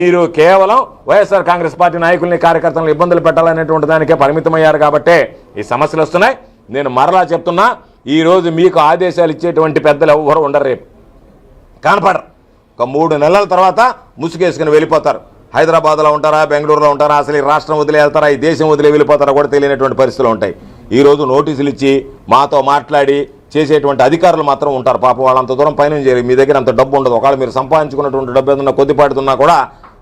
మీరు కేవలం వైఎస్ఆర్ కాంగ్రెస్ పార్టీ నాయకుల్ని కార్యకర్తలను ఇబ్బందులు పెట్టాలనేటువంటి దానికే పరిమితమయ్యారు కాబట్టి ఈ సమస్యలు వస్తున్నాయి. నేను మరలా చెప్తున్నా, ఈరోజు మీకు ఆదేశాలు ఇచ్చేటువంటి పెద్దలు ఎవరు ఉండరు, రేపు కనపడరు. ఒక 3 నెలల తర్వాత ముసుగేసుకుని వెళ్ళిపోతారు. హైదరాబాద్లో ఉంటారా, బెంగళూరులో ఉంటారా, అసలు ఈ రాష్ట్రం వదిలే వెళ్తారా, ఈ దేశం వదిలే వెళ్ళిపోతారా కూడా తెలియనటువంటి పరిస్థితులు ఉంటాయి. ఈరోజు నోటీసులు ఇచ్చి మాతో మాట్లాడి చేసేటువంటి అధికారులు మాత్రం ఉంటారు. పాపం వాళ్ళంత దూరం పైన చేయాలి. మీ దగ్గర అంత డబ్బు ఉండదు. ఒకవేళ మీరు సంపాదించుకున్నటువంటి డబ్బు ఏదన్నా కొద్దిపాటుతున్నా కూడా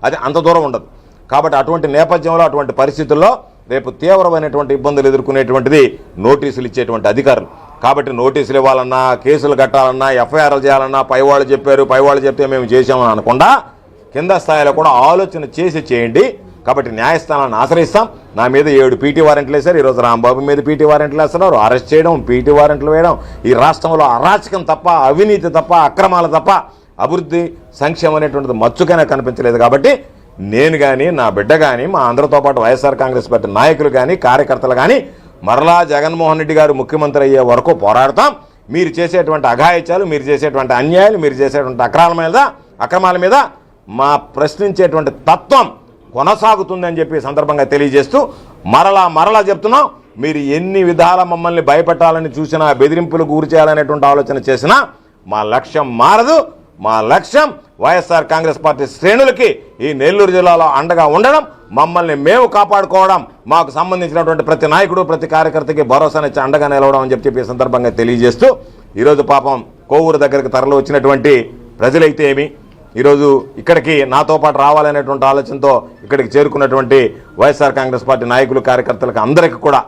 అది అంత దూరం ఉండదు. కాబట్టి అటువంటి నేపథ్యంలో, అటువంటి పరిస్థితుల్లో రేపు తీవ్రమైనటువంటి ఇబ్బందులు ఎదుర్కొనేటువంటిది నోటీసులు ఇచ్చేటువంటి అధికారులు. కాబట్టి నోటీసులు ఇవ్వాలన్నా, కేసులు కట్టాలన్నా, ఎఫ్ఐఆర్లు చేయాలన్నా పైవాళ్ళు చెప్పారు, పైవాళ్ళు చెప్తే మేము చేసామని అనకుండా కింద స్థాయిలో కూడా ఆలోచన చేయండి. కాబట్టి న్యాయస్థానాన్ని ఆశ్రయిస్తాం. నా మీద 7 పీటీ వారెంట్లు వేశారు. ఈరోజు రాంబాబు మీద పీటీ వారెంట్లు వేస్తున్నారు. అరెస్ట్ చేయడం, పీటీ వారెంట్లు వేయడం. ఈ రాష్ట్రంలో అరాచకం తప్ప, అవినీతి తప్ప, అక్రమాలు తప్ప అభివృద్ధి, సంక్షేమం అనేటువంటిది మచ్చుకైనా కనిపించలేదు. కాబట్టి నేను కానీ, నా బిడ్డ కానీ, మా అందరితో పాటు వైఎస్ఆర్ కాంగ్రెస్ పార్టీ నాయకులు కానీ, కార్యకర్తలు కానీ మరలా జగన్మోహన్ రెడ్డి గారు ముఖ్యమంత్రి అయ్యే వరకు పోరాడతాం. మీరు చేసేటువంటి అఘాయిత్యాలు, మీరు చేసేటువంటి అన్యాయాలు, మీరు చేసేటువంటి అక్రమాల మీద మా ప్రశ్నించేటువంటి తత్వం కొనసాగుతుందని చెప్పి సందర్భంగా తెలియజేస్తూ మరలా చెప్తున్నాం, మీరు ఎన్ని విధాల మమ్మల్ని భయపెట్టాలని చూసినా, బెదిరింపులకు గురి చేయాలనేటువంటి ఆలోచన చేసినా మా లక్ష్యం మారదు. మా లక్ష్యం వైఎస్ఆర్ కాంగ్రెస్ పార్టీ శ్రేణులకి ఈ నెల్లూరు జిల్లాలో అండగా ఉండడం, మమ్మల్ని మేము కాపాడుకోవడం, మాకు సంబంధించినటువంటి ప్రతి నాయకుడు, ప్రతి కార్యకర్తకి భరోసానిచ్చి అండగా నిలవడం అని చెప్పి సందర్భంగా తెలియజేస్తూ, ఈరోజు పాపం కోవూరు దగ్గరికి తరలి వచ్చినటువంటి ప్రజలైతే ఏమి, ఈరోజు ఇక్కడికి నాతో పాటు రావాలనేటువంటి ఆలోచనతో ఇక్కడికి చేరుకున్నటువంటి వైఎస్ఆర్ కాంగ్రెస్ పార్టీ నాయకులు, కార్యకర్తలకు అందరికీ కూడా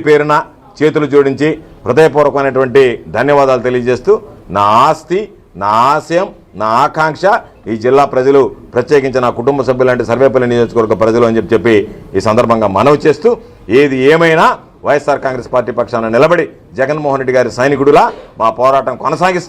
పేరున చేతులు జోడించి హృదయపూర్వకమైనటువంటి ధన్యవాదాలు తెలియజేస్తూ, నా ఆస్తి, నా ఆశయం, నా ఆకాంక్ష ఈ జిల్లా ప్రజలు, ప్రత్యేకించి నా కుటుంబ సభ్యులంటే సర్వేపల్లి నియోజకవర్గ ప్రజలు అని చెప్పి ఈ సందర్భంగా మనవి చేస్తూ, ఏది ఏమైనా వైఎస్ఆర్ కాంగ్రెస్ పార్టీ పక్షాన నిలబడి జగన్మోహన్ రెడ్డి గారి సైనికుడిలా మా పోరాటం కొనసాగిస్తాం.